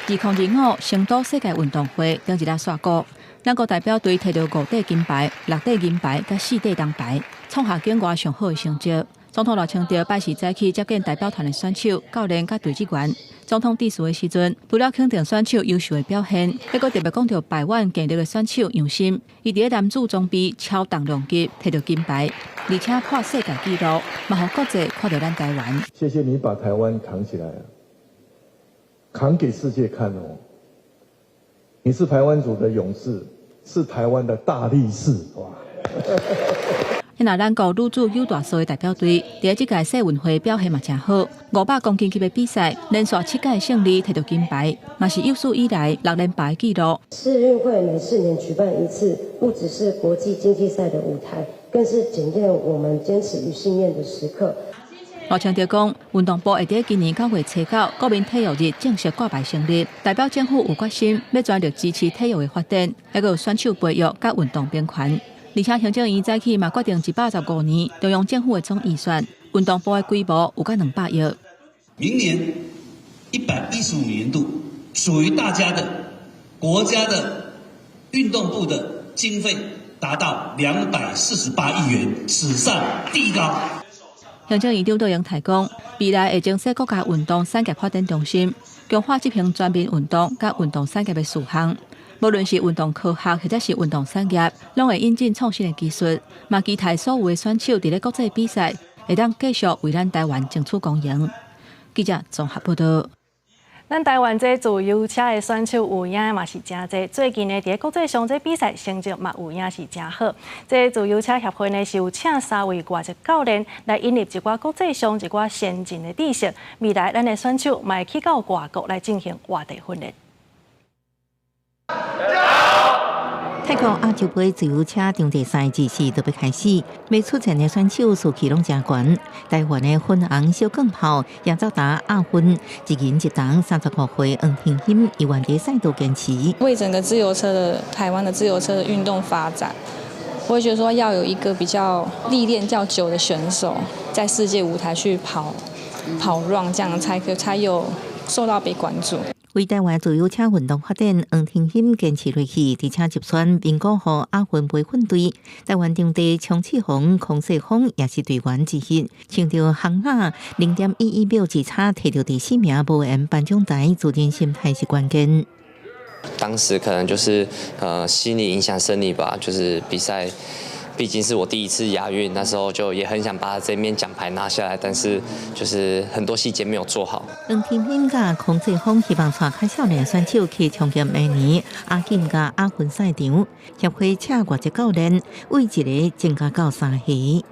2025成都世界运动会顶一日刷过。咱国代表队摕到5块金牌、6块银牌、甲4块铜牌，创下境外上好的成绩。总统赖清德拜时早起接见代表团的选手、教练甲队职员。总统致辞的时阵，除了肯定选手优秀的表现，还阁特别讲到百万健力的选手杨心，伊伫男子装备超重量级摕到金牌，而且破世界纪录，嘛互国际看到咱台湾。谢谢你把台湾扛起来了，扛给世界看哦。你是台湾族的勇士，是台湾的大力士，哇！那咱国女子有大数的代表队，在这届世运会表现嘛真好，500公斤级的比赛连续7届胜利，摕到金牌，嘛是有史以来6连霸的纪录。世运会每4年举办一次，不只是国际竞技赛的舞台，更是检验我们坚持与信念的时刻。赖清德讲，运动部会在今年9月初9国民体育日正式挂牌成立，代表政府有决心要全力支持体育的发展，还有选手培育甲运动平权。而且行政院早起嘛决定115年中央政府的总预算，运动部的规模有到200亿。明年115年度属于大家的国家的运动部的经费达到248亿元，史上第一高。行政院长杜永泰讲，未来会增设国家运动产业发展中心，强化这项全民运动甲运动产业的事项。无论是运动科学或者是运动产业，拢会引进创新的技术，嘛期待所有的选手伫咧国际比赛会当继续为咱台湾争取公赢。记者综合报道。咱台湾这自由车的选手有影嘛是真侪，最近呢，伫国际上这比赛成绩嘛有影是真好。这自由车协会呢是有请3位外籍教练来引入一寡国际上一寡先进的知识，未来咱的选手嘛会去到外国来进行外地训练。泰国亚洲杯自由车场地赛日时就要开始，未出战的选手士气拢真悬。台湾的粉红小钢炮也走达亚军，一人一档35岁黄庭欣以原地赛道坚持。为整个自由车的台湾的自由车的运动发展，我会觉得说要有一个比较历练较久的选手，在世界舞台去跑 run， 这样才有受到被关注。为台湾自由车运动发展，黄庭欣坚持落去，而且入选名古屋亚运杯分队。台湾场地冲刺红、孔世峰也是队员之一，抢到杭马0.11秒之差，摕到第4名，无缘颁奖台，自认心态是关键。当时可能就是心理影响生理吧，就是比赛。毕竟是我第一次亚运，那时候就也很想把这面奖牌拿下来，但是就是很多细节没有做好。黄庭欣甲孔世峰希望带较少年选手去冲击明年亚锦甲亚运赛场，协会请外籍教练为一个增加到3系。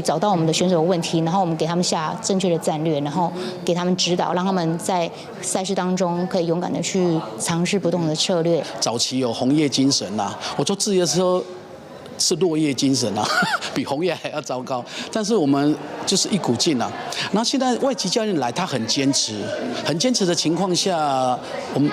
找到我们的选手问题，然后我们给他们下正确的战略，然后给他们指导，让他们在赛事当中可以勇敢的去尝试不同的策略。早期有红叶精神啦，我做自己的时候。是落叶精神啊，比红叶还要糟糕。但是我们就是一股劲啊。然后现在外籍教练来，他很坚持的情况下，我们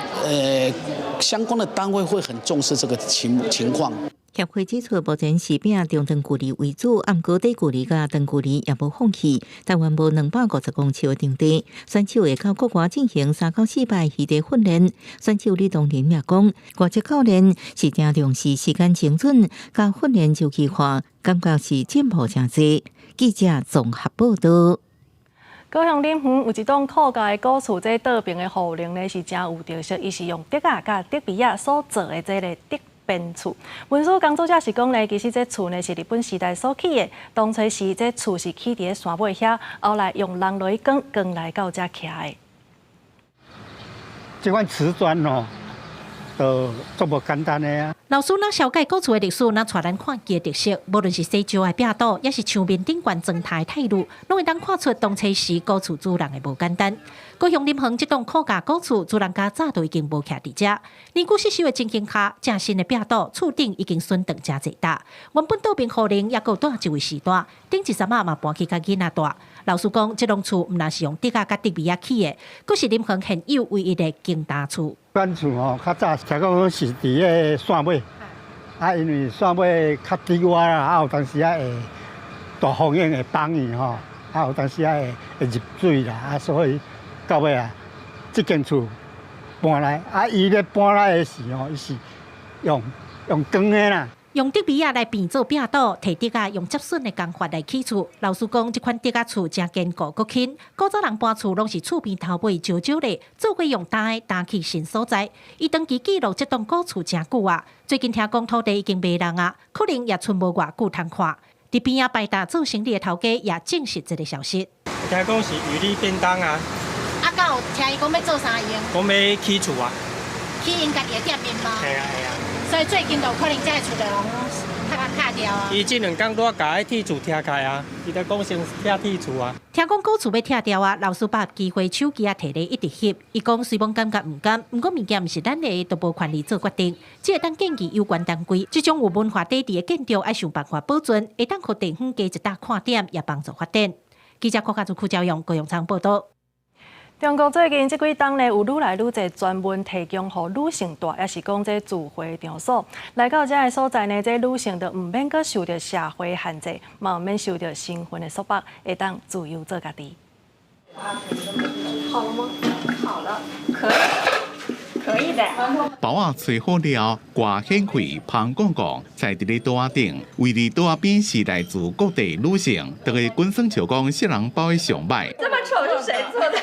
相关的单位会很重视这个情况。协协会指出，目前士兵中长距离为主，按过短距离甲长距离也无放弃。台湾无250公尺的场地，选手会到国外进行3到4摆异地训练。选手李东林也讲，外籍教练是正重视时间精准，甲训练周期化，感觉是进步真多。记者综合报道。高雄林园有一栋酷家的古厝，这倒边的户龄呢是真有特色，伊是用竹啊甲竹皮啊所做的这个竹边厝。文书工作者是讲呢，其实这厝呢是日本时代所起的，当初时这厝是起伫山尾遐，后来用人来扛来到遮徛的。这款瓷砖哦，都足无简单的啊。老师若了解古厝的历史，若带咱看其特色，无论是西石的壁倒，也是墙面顶悬砖台态度，拢会当看出当初时古厝主人的无简单。高雄林园这栋酷家古厝，主人家早就已经无徛伫遮。年久失修的情形下，正新的壁倒厝顶已经损断真侪大。原本倒边户龄也够大一位时代，顶一阵仔嘛搬去甲囡仔大。老实讲，这栋厝毋但是用竹啊甲竹皮啊起的，佫是林园现有唯一的金大厝。阮厝吼较早才讲是伫个山尾，因为山尾较低洼啦，有当时会大风影会放伊吼，有当时会入水啦，所以到尾这间厝搬来，伊咧搬来的时候，伊是用钢的啦。用竹皮啊来变做壁倒，摕竹啊用接榫的工法来起厝。老实讲，这款竹啊厝真坚固阁轻。古早人搬厝拢是厝边头尾少少的，做过用担的担起新所在。伊长期记录这栋古厝真久啊。最近听讲土地已经卖人啊，可能也剩无偌久通看。伫边啊摆搭做生意的头家也证实这个消息。听讲是鱼里便当啊。敢有听伊讲要做啥用？讲要起厝啊。起因家己的店面吗？系啊系啊。所以最近就可能这个厝就拢卡掉啊。伊这2天多甲迄铁厝拆开啊，伊在讲先拆铁厝啊。听讲古厝要拆掉啊，老师把机会手机啊摕咧一直翕。伊讲虽讲感觉唔甘，不过物件唔是咱的，都无权利做决定。只会当建议有关单位，这种有文化底底的建筑，要想办法保存，会当互地方加一搭看点，也帮助发展。记者柯家族教用高永昌报道。中国最近这几冬呢，有愈来愈侪专门提供予女性大，也是讲这自会场所来到这个所在呢，这女性就唔免阁受到社会限制，嘛唔免受到身份的束缚，会当自由做家己。好了吗？好了，可以的。包啊吹好了，挂显开旁广告，在伫咧桌仔顶，围伫桌仔边是来自各地女性，都会滚酸笑讲色人包的上歹。这么丑是谁做的？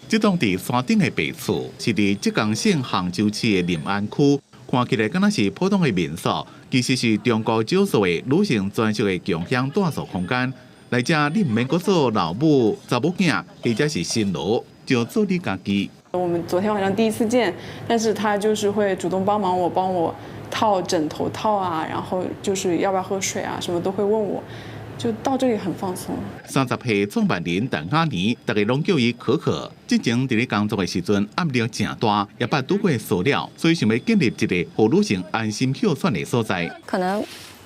这栋伫山顶的别墅，是伫浙江省杭州市的临安区，看起来敢若是普通的民宿，其实是中国少数的女性专属的共享住宿空间。来这你唔免阁做老母、查某囝，或者是新郎，就做你家己。我们昨天晚上第一次见，但是他就是会主动帮我套枕头套啊，然后就是要不要喝水啊，什么都会问我。就到这里很放松。30岁创办人邓雅妮，大家拢叫伊可可。之前伫咧工作的时阵，压力真大，也捌拄过塑料，所以想要建立一个互女性安心休喘的所在。可能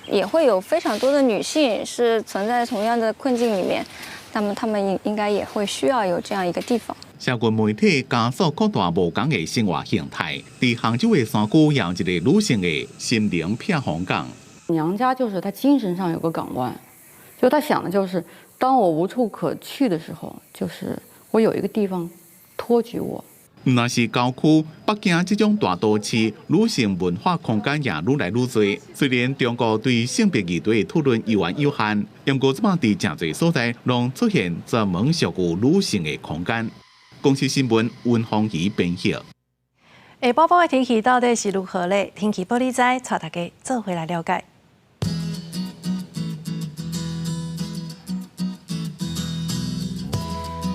也会有非常多的女性是存在同样的困境里面，那么她们应该也会需要有这样一个地方。社群媒体加速扩大无同的生活形态，伫杭州的山区有一个女性的心灵避风港。娘家就是她精神上有个港湾。就他想的就是，当我无处可去的时候，就是我有一个地方托举我。那是郊区，北京这种大都市，女性文化空间也愈来愈多。虽然中国对性别议题讨论有限，不过这摆伫真侪所在，拢出现专门属于女性的空间。公司新闻温芳怡编辑。下晡晡的天气到底是如何呢？天气报你知，带大家做回来了解。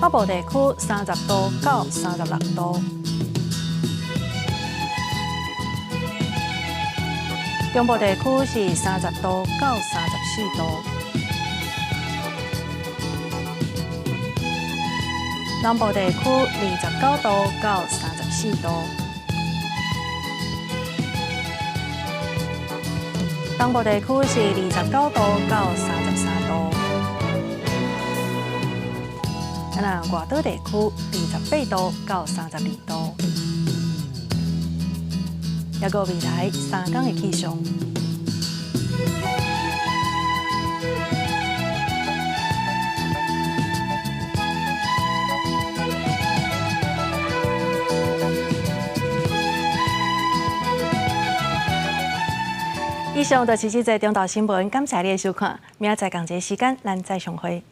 北部地区30度到36度，中部地区是30度到34度，南部地区29度到34度，东部地区是29度到33度。外岛地区28度到32度，也有未来3天的气象。以上就是这则中岛新闻，感谢你的收看。明仔载同一时间，咱再相会。